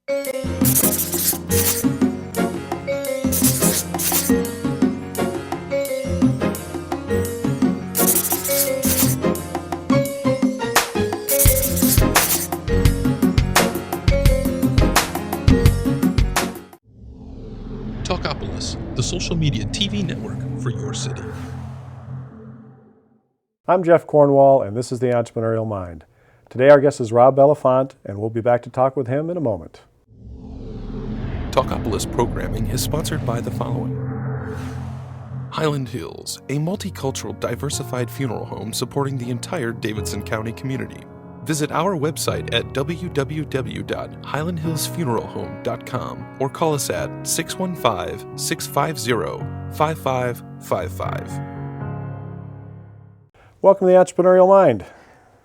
Talkapolis, the social media TV network for your city. I'm Jeff Cornwall, and this is the Entrepreneurial Mind. Today our guest is Rob Bellenfant, and we'll be back to talk with him in a moment. Talkapolis programming is sponsored by the following. Highland Hills, a multicultural, diversified funeral home supporting the entire Davidson County community. Visit our website at www.highlandhillsfuneralhome.com or call us at 615-650-5555. Welcome to the Entrepreneurial Mind.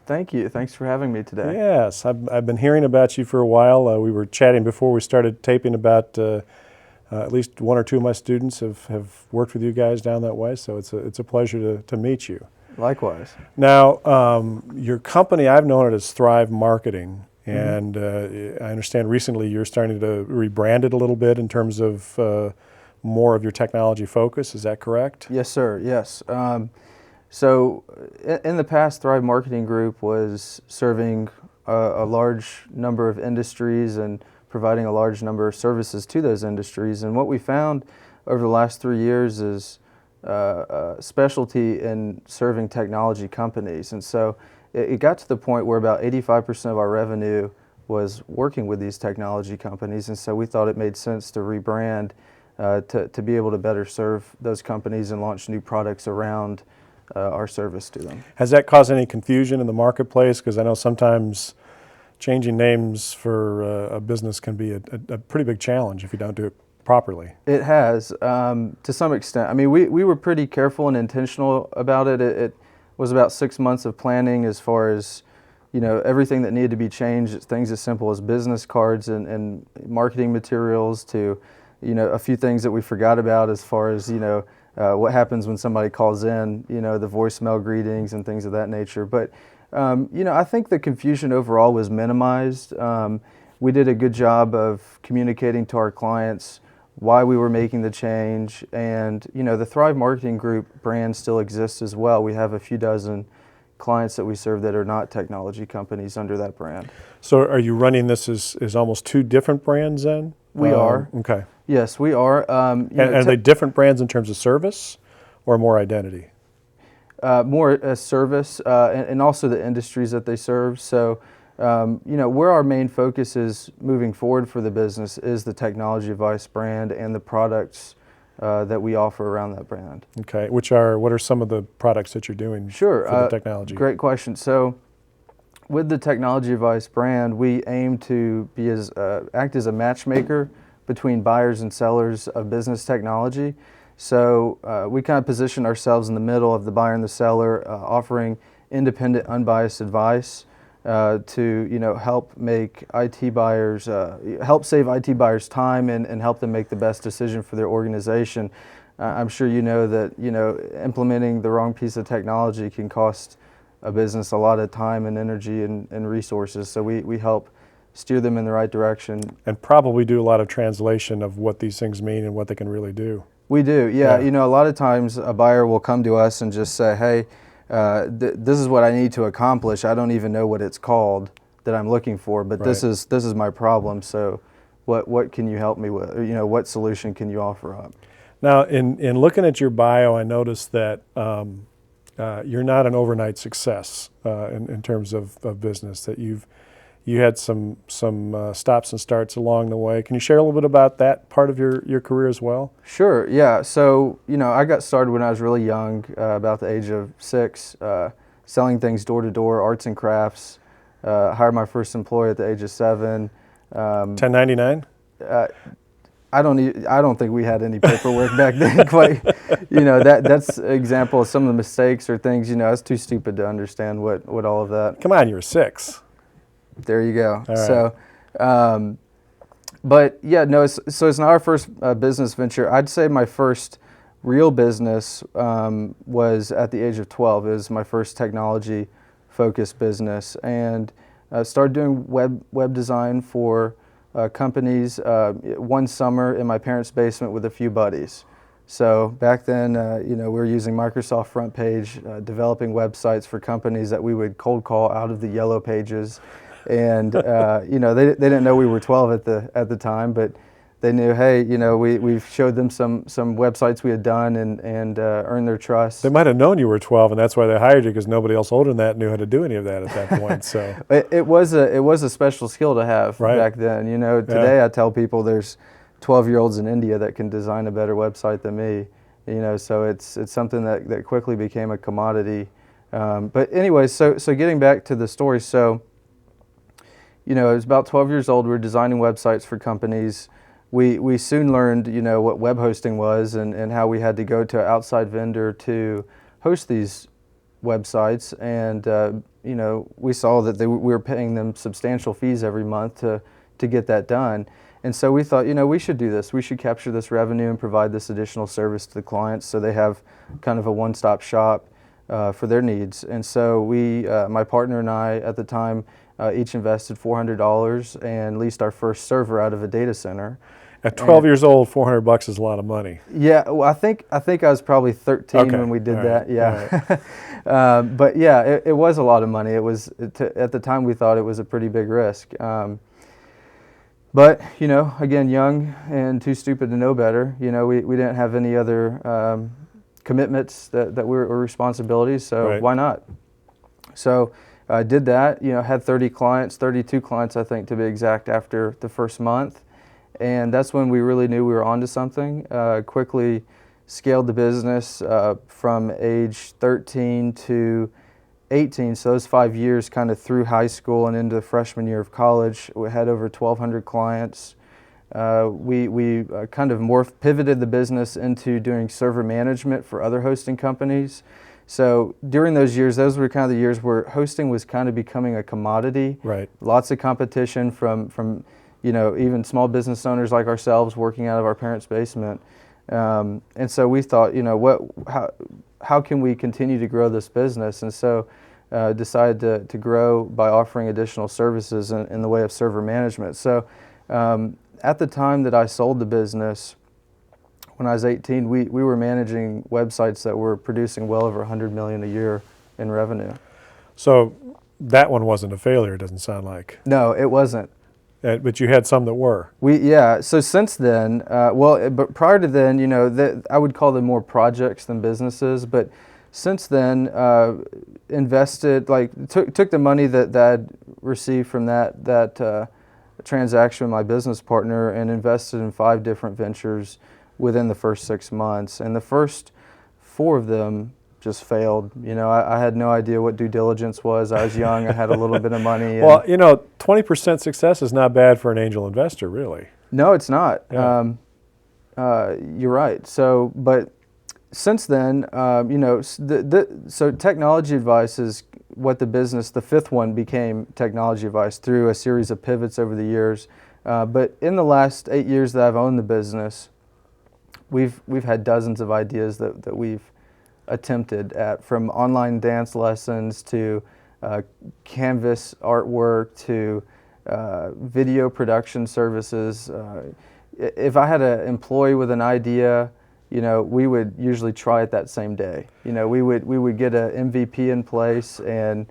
Thank you. Thanks for having me today. Yes, I've been hearing about you for a while. We were chatting before we started taping about at least one or two of my students have worked with you guys down that way, so it's a pleasure to meet you. Likewise. Now, your company, I've known it as Thrive Marketing, and I understand recently you're starting to rebrand it a little bit in terms of more of your technology focus. Is that correct? Yes, sir. Yes. So in the past, Thrive Marketing Group was serving a large number of industries and providing a large number of services to those industries. And what we found over the last 3 years is specialty in serving technology companies. And so it got to the point where about 85% of our revenue was working with these technology companies. And so we thought it made sense to rebrand to be able to better serve those companies and launch new products around our service to them. Has that caused any confusion in the marketplace? Because I know sometimes changing names for a business can be a pretty big challenge if you don't do it properly. It has, to some extent. I mean, we were pretty careful and intentional about it. It was about 6 months of planning as far as, everything that needed to be changed, things as simple as business cards and marketing materials to, a few things that we forgot about as far as, what happens when somebody calls in, the voicemail greetings and things of that nature. But, I think the confusion overall was minimized. We did a good job of communicating to our clients why we were making the change, and the Thrive Marketing Group brand still exists as well. We have a few dozen clients that we serve that are not technology companies under that brand. So are you running this as almost two different brands then? We are. Okay. Yes, we are. And are they different brands in terms of service or more identity? More service and also the industries that they serve. So where our main focus is moving forward for the business is the Technology Advice brand and the products that we offer around that brand. Okay, what are some of the products that you're doing for the technology? Great question. So with the Technology Advice brand, we aim to be act as a matchmaker between buyers and sellers of business technology. So we kind of position ourselves in the middle of the buyer and the seller, offering independent, unbiased advice to help make IT buyers, help save IT buyers time and help them make the best decision for their organization. I'm sure you know that implementing the wrong piece of technology can cost a business a lot of time and energy and resources. So we help steer them in the right direction. And probably do a lot of translation of what these things mean and what they can really do. We do, yeah. A lot of times a buyer will come to us and just say, hey, this is what I need to accomplish. I don't even know what it's called that I'm looking for, but this is my problem. So what can you help me with? Or, what solution can you offer up? Now, in looking at your bio, I noticed that you're not an overnight success in terms of business, that you had some stops and starts along the way. Can you share a little bit about that part of your career as well? Sure, yeah. So, I got started when I was really young, about the age of 6, selling things door to door, arts and crafts. Hired my first employee at the age of 7. 1099? I don't think we had any paperwork back then. Quite, that's an example of some of the mistakes or things. I was too stupid to understand what all of that. Come on, you were 6. There you go. All right. So, but yeah, no. So it's not our first business venture. I'd say my first real business was at the age of 12. It was my first technology-focused business, and started doing web design for companies one summer in my parents' basement with a few buddies. So back then, we were using Microsoft Front Page, developing websites for companies that we would cold call out of the yellow pages. And they didn't know we were 12 at the time, but they knew, hey, we showed them some websites we had done and earned their trust. They might have known you were 12, and that's why they hired you, because nobody else older than that knew how to do any of that at that point. So it was a special skill to have back then. Today I tell people there's 12-year-olds in India that can design a better website than me. So it's something that quickly became a commodity. But anyway, so getting back to the story, so I was about 12 years old. We were designing websites for companies. We soon learned, what web hosting was and how we had to go to an outside vendor to host these websites. And, we saw that we were paying them substantial fees every month to get that done. And so we thought, we should do this. We should capture this revenue and provide this additional service to the clients so they have kind of a one-stop shop for their needs. And so my partner and I at the time, each invested $400 and leased our first server out of a data center. At 12 years old, $400 is a lot of money. Yeah, well, I think I was probably 13 when we did that. Yeah, but yeah, it was a lot of money. It was at the time we thought it was a pretty big risk. But again, young and too stupid to know better. We didn't have any other commitments that were responsibilities. So why not? So I did that. Had 32 clients, I think, to be exact, after the first month. And that's when we really knew we were onto something. Quickly scaled the business from age 13 to 18. So those 5 years kind of through high school and into the freshman year of college. We had over 1,200 clients. We kind of pivoted the business into doing server management for other hosting companies. So during those years, those were kind of the years where hosting was kind of becoming a commodity. Right. Lots of competition from even small business owners like ourselves working out of our parents' basement. And so we thought, how can we continue to grow this business? And so decided to grow by offering additional services in the way of server management. So at the time that I sold the business, when I was 18, we were managing websites that were producing well over $100 million a year in revenue. So that one wasn't a failure, it doesn't sound like. No, it wasn't. But you had some that were. So since then, but prior to then, I would call them more projects than businesses. But since then, invested, took the money that I'd received from that transaction with my business partner and invested in 5 different ventures within the first 6 months. And the first 4 of them just failed. I had no idea what due diligence was. I was young. I had a little bit of money. Well, 20% success is not bad for an angel investor, really. No, it's not. Yeah. You're right. So, but since then, so technology advice is what the 5th one became technology advice through a series of pivots over the years. But in the last 8 years that I've owned the business, we've had dozens of ideas that we've attempted at, from online dance lessons to canvas artwork to video production services. If I had an employee with an idea, we would usually try it that same day. We would get an MVP in place and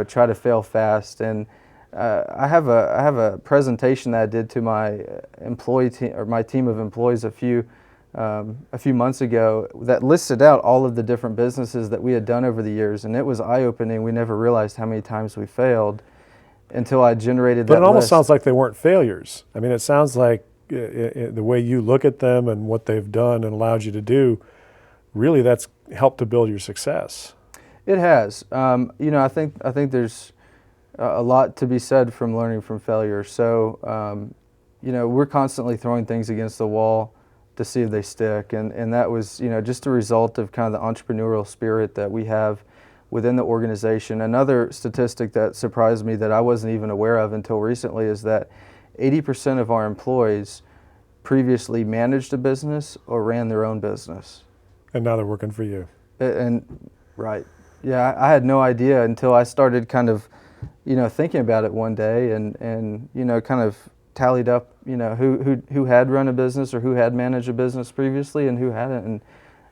try to fail fast. And I have a presentation that I did to my employee team, or my team of employees a few months ago, that listed out all of the different businesses that we had done over the years, and it was eye-opening. We never realized how many times we failed until I generated that list. But it almost sounds like they weren't failures. I mean, it sounds like the way you look at them and what they've done and allowed you to do, really that's helped to build your success. It has. I think there's a lot to be said from learning from failure. So, we're constantly throwing things against the wall to see if they stick, and that was just a result of kind of the entrepreneurial spirit that we have within the organization. Another statistic that surprised me that I wasn't even aware of until recently is that 80% of our employees previously managed a business or ran their own business. And now they're working for you. Right. Yeah, I had no idea until I started kind of, thinking about it one day and kind of tallied up, you know, who had run a business or who had managed a business previously and who hadn't, and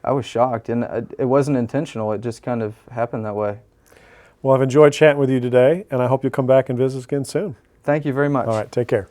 I was shocked. And it wasn't intentional; it just kind of happened that way. Well, I've enjoyed chatting with you today, and I hope you'll come back and visit us again soon. Thank you very much. All right, take care.